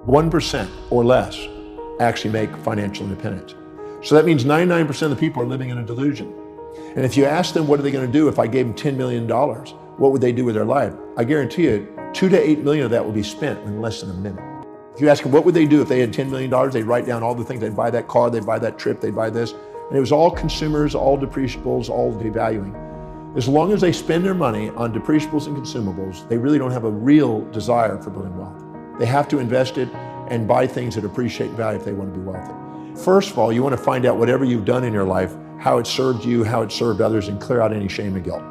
1% or less actually make financial independence. So that means 99% of the people are living in a delusion. And if you ask them what are they going to do if I gave them $10 million, what would they do with their life? I guarantee you 2 to 8 million of that will be spent in less than a minute. If you ask them what would they do if they had $10 million, they'd write down all the things. They'd buy that car, they'd buy that trip, they'd buy this. And it was all consumers, all depreciables, all devaluing. As long as they spend their money on depreciables and consumables, they really don't have a real desire for building wealth. They have to invest it and buy things that appreciate value if they want to be wealthy. First of all, you want to find out whatever you've done in your life, how it served you, how it served others, and clear out any shame and guilt.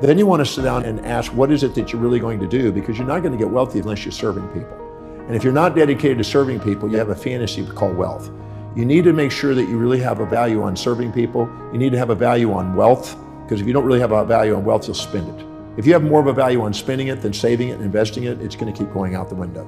Then you want to sit down and ask, what is it that you're really going to do? Because you're not going to get wealthy unless you're serving people. And if you're not dedicated to serving people, you have a fantasy called wealth. You need to make sure that you really have a value on serving people. You need to have a value on wealth, because if you don't really have a value on wealth, you'll spend it. If you have more of a value on spending it than saving it and investing it, it's going to keep going out the window.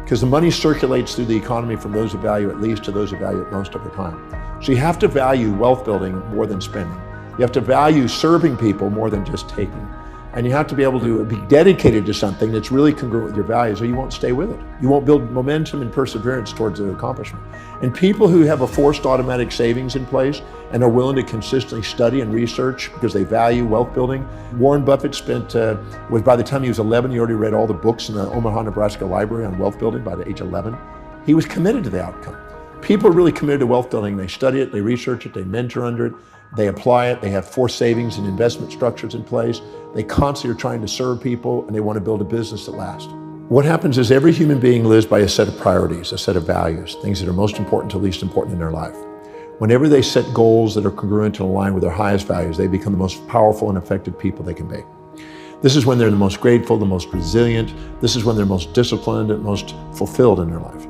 Because the money circulates through the economy from those of value at least to those of value at most over time. So you have to value wealth building more than spending. You have to value serving people more than just taking. And you have to be able to be dedicated to something that's really congruent with your values, or you won't stay with it. You won't build momentum and perseverance towards the accomplishment. And people who have a forced automatic savings in place and are willing to consistently study and research because they value wealth building. Warren Buffett by the time he was 11, he already read all the books in the Omaha, Nebraska library on wealth building by the age of 11. He was committed to the outcome. People are really committed to wealth building. They study it, they research it, they mentor under it, they apply it, they have forced savings and investment structures in place. They constantly are trying to serve people, and they want to build a business that lasts. What happens is every human being lives by a set of priorities, a set of values, things that are most important to least important in their life. Whenever they set goals that are congruent and aligned with their highest values, they become the most powerful and effective people they can be. This is when they're the most grateful, the most resilient. This is when they're most disciplined and most fulfilled in their life.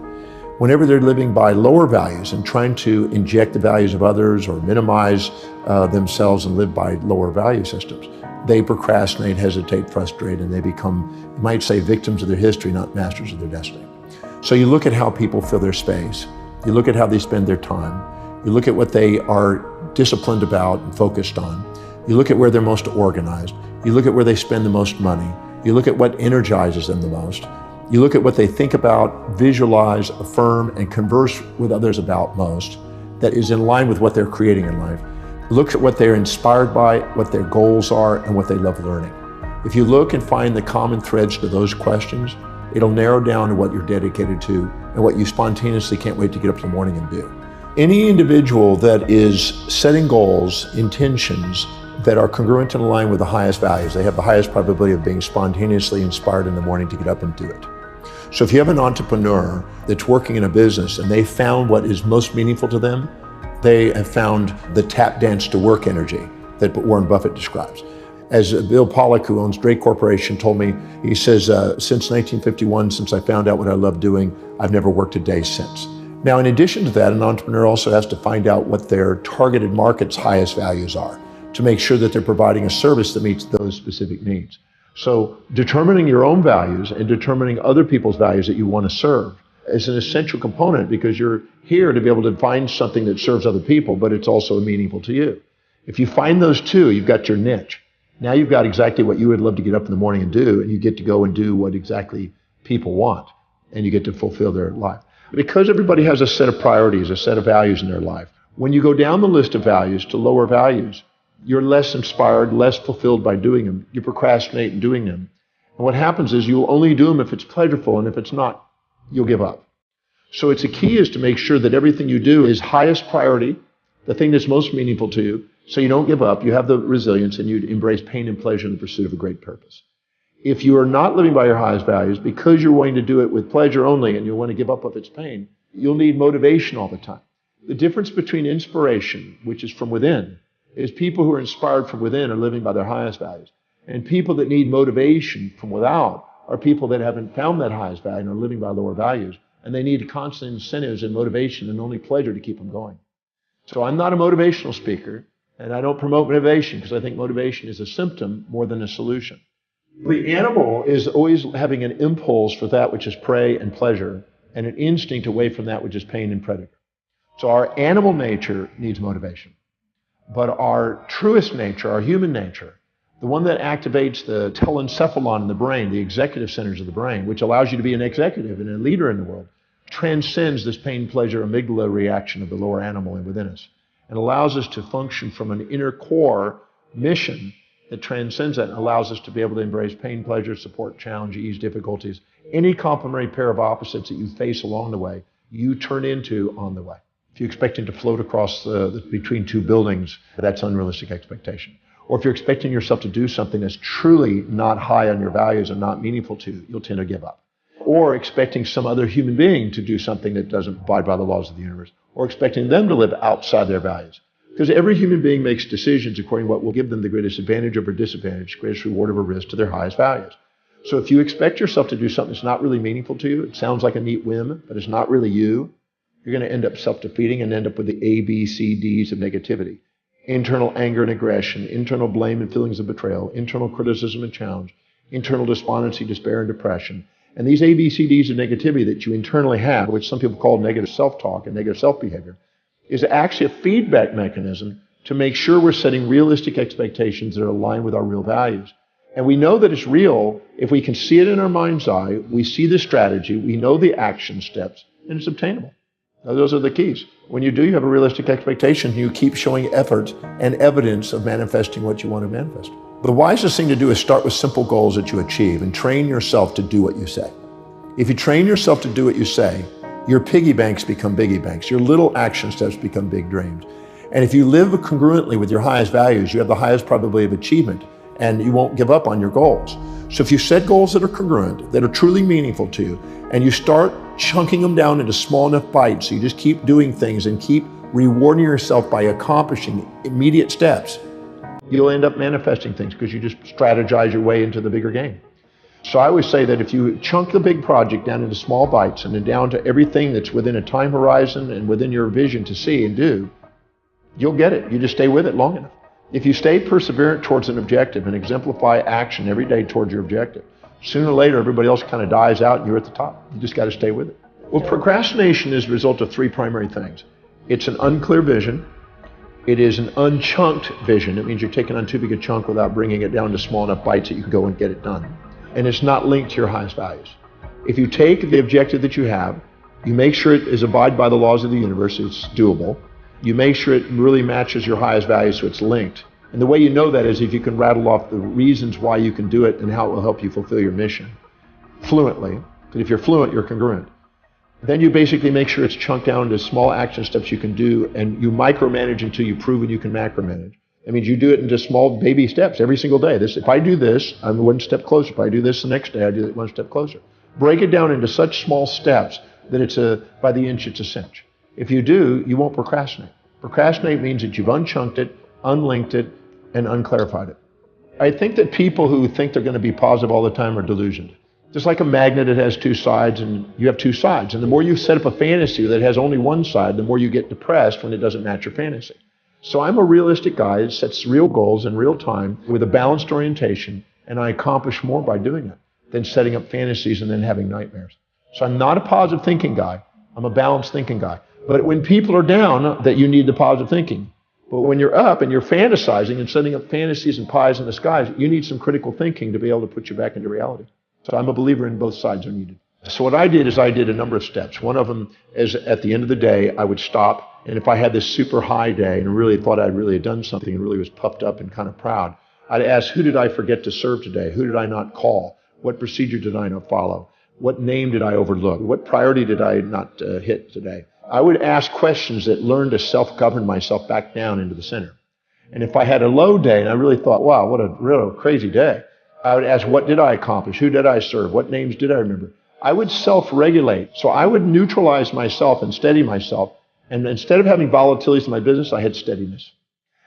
Whenever they're living by lower values and trying to inject the values of others or minimize themselves and live by lower value systems, they procrastinate, hesitate, frustrate, and they become, you might say, victims of their history, not masters of their destiny. So you look at how people fill their space. You look at how they spend their time. You look at what they are disciplined about and focused on. You look at where they're most organized. You look at where they spend the most money. You look at what energizes them the most. You look at what they think about, visualize, affirm, and converse with others about most that is in line with what they're creating in life. Look at what they're inspired by, what their goals are, and what they love learning. If you look and find the common threads to those questions, it'll narrow down to what you're dedicated to and what you spontaneously can't wait to get up in the morning and do. Any individual that is setting goals, intentions, that are congruent and aligned with the highest values, they have the highest probability of being spontaneously inspired in the morning to get up and do it. So if you have an entrepreneur that's working in a business and they found what is most meaningful to them, they have found the tap dance to work energy that Warren Buffett describes. As Bill Pollack, who owns Drake Corporation, told me, he says, since 1951, since I found out what I love doing, I've never worked a day since. Now, in addition to that, an entrepreneur also has to find out what their targeted market's highest values are to make sure that they're providing a service that meets those specific needs. So determining your own values and determining other people's values that you want to serve is an essential component, because you're here to be able to find something that serves other people, but it's also meaningful to you. If you find those two, you've got your niche. Now you've got exactly what you would love to get up in the morning and do, and you get to go and do what exactly people want, and you get to fulfill their life. Because everybody has a set of priorities, a set of values in their life, when you go down the list of values to lower values, you're less inspired, less fulfilled by doing them. You procrastinate in doing them. And what happens is you'll only do them if it's pleasurable, and if it's not, you'll give up. So it's a key is to make sure that everything you do is highest priority, the thing that's most meaningful to you, so you don't give up, you have the resilience, and you embrace pain and pleasure in the pursuit of a great purpose. If you are not living by your highest values, because you're wanting to do it with pleasure only and you want to give up if it's pain, you'll need motivation all the time. The difference between inspiration, which is from within, is people who are inspired from within are living by their highest values. And people that need motivation from without are people that haven't found that highest value and are living by lower values. And they need constant incentives and motivation and only pleasure to keep them going. So I'm not a motivational speaker, and I don't promote motivation, because I think motivation is a symptom more than a solution. The animal is always having an impulse for that which is prey and pleasure, and an instinct away from that which is pain and predator. So our animal nature needs motivation. But our truest nature, our human nature, the one that activates the telencephalon in the brain, the executive centers of the brain, which allows you to be an executive and a leader in the world, transcends this pain, pleasure, amygdala reaction of the lower animal within us and allows us to function from an inner core mission that transcends that and allows us to be able to embrace pain, pleasure, support, challenge, ease, difficulties. Any complementary pair of opposites that you face along the way, you turn into on the way. If you're expecting to float across between two buildings, that's unrealistic expectation. Or if you're expecting yourself to do something that's truly not high on your values and not meaningful to you, you'll tend to give up. Or expecting some other human being to do something that doesn't abide by the laws of the universe, or expecting them to live outside their values. Because every human being makes decisions according to what will give them the greatest advantage over disadvantage, greatest reward over risk to their highest values. So if you expect yourself to do something that's not really meaningful to you, it sounds like a neat whim, but it's not really you, you're going to end up self-defeating and end up with the A, B, C, Ds of negativity. Internal anger and aggression, internal blame and feelings of betrayal, internal criticism and challenge, internal despondency, despair, and depression. And these A, B, C, Ds of negativity that you internally have, which some people call negative self-talk and negative self-behavior, is actually a feedback mechanism to make sure we're setting realistic expectations that are aligned with our real values. And we know that it's real if we can see it in our mind's eye, we see the strategy, we know the action steps, and it's obtainable. Now, those are the keys. When you do, you have a realistic expectation, you keep showing effort and evidence of manifesting what you want to manifest. The wisest thing to do is start with simple goals that you achieve and train yourself to do what you say. If you train yourself to do what you say, your piggy banks become biggie banks. Your little action steps become big dreams. And if you live congruently with your highest values, you have the highest probability of achievement and you won't give up on your goals. So if you set goals that are congruent, that are truly meaningful to you, and you start chunking them down into small enough bites, so you just keep doing things and keep rewarding yourself by accomplishing immediate steps, you'll end up manifesting things because you just strategize your way into the bigger game. So I always say that if you chunk the big project down into small bites and then down to everything that's within a time horizon and within your vision to see and do, you'll get it. You just stay with it long enough. If you stay perseverant towards an objective and exemplify action every day towards your objective, sooner or later everybody else kind of dies out and you're at the top. You just got to stay with it. Well, procrastination is the result of three primary things. It's an unclear vision. It is an unchunked vision. It means you're taking on too big a chunk without bringing it down to small enough bites that you can go and get it done. And it's not linked to your highest values. If you take the objective that you have, you make sure it is abide by the laws of the universe, it's doable. You make sure it really matches your highest values so it's linked. And the way you know that is if you can rattle off the reasons why you can do it and how it will help you fulfill your mission fluently. Because if you're fluent, you're congruent. Then you basically make sure it's chunked down into small action steps you can do, and you micromanage until you've proven you can macromanage. That means you do it into small baby steps every single day. If I do this, I'm one step closer. If I do this the next day, I do it one step closer. Break it down into such small steps that it's by the inch, it's a cinch. If you do, you won't procrastinate. Procrastinate means that you've unchunked it, unlinked it, and unclarified it. I think that people who think they're going to be positive all the time are delusioned. Just like a magnet, it has two sides, and you have two sides. And the more you set up a fantasy that has only one side, the more you get depressed when it doesn't match your fantasy. So I'm a realistic guy that sets real goals in real time with a balanced orientation, and I accomplish more by doing it than setting up fantasies and then having nightmares. So I'm not a positive thinking guy. I'm a balanced thinking guy. But when people are down, that you need the positive thinking. But when you're up and you're fantasizing and setting up fantasies and pies in the skies, you need some critical thinking to be able to put you back into reality. So I'm a believer in both sides are needed. So what I did is I did a number of steps. One of them is at the end of the day, I would stop. And if I had this super high day and really thought I'd really had done something and really was puffed up and kind of proud, I'd ask, who did I forget to serve today? Who did I not call? What procedure did I not follow? What name did I overlook? What priority did I not hit today? I would ask questions that learned to self-govern myself back down into the center. And if I had a low day and I really thought, wow, what a real crazy day, I would ask, what did I accomplish? Who did I serve? What names did I remember? I would self-regulate. So I would neutralize myself and steady myself. And instead of having volatilities in my business, I had steadiness.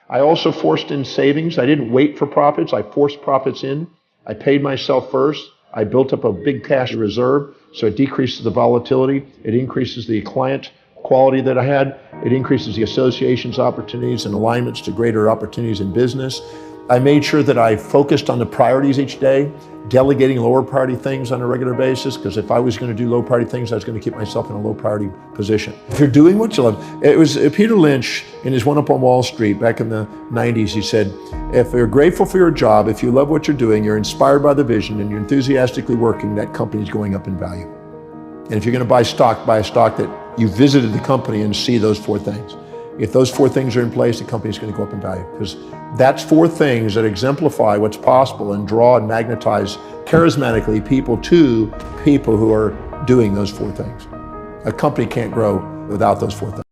I also forced in savings. I didn't wait for profits. I forced profits in. I paid myself first. I built up a big cash reserve, so it decreases the volatility. It increases the client quality that I had. It increases the associations opportunities and alignments to greater opportunities in business. I made sure that I focused on the priorities each day, delegating lower priority things on a regular basis, because if I was going to do low priority things, I was going to keep myself in a low priority position. If you're doing what you love, it was Peter Lynch in his One Up on Wall Street back in the 90s, he said, if you're grateful for your job, if you love what you're doing, you're inspired by the vision, and you're enthusiastically working, that company's going up in value. And if you're going to buy a stock that you visited the company and see those 4 things. If those 4 things are in place, the company is going to go up in value, because that's 4 things that exemplify what's possible and draw and magnetize charismatically people to people who are doing those 4 things. A company can't grow without those 4 things.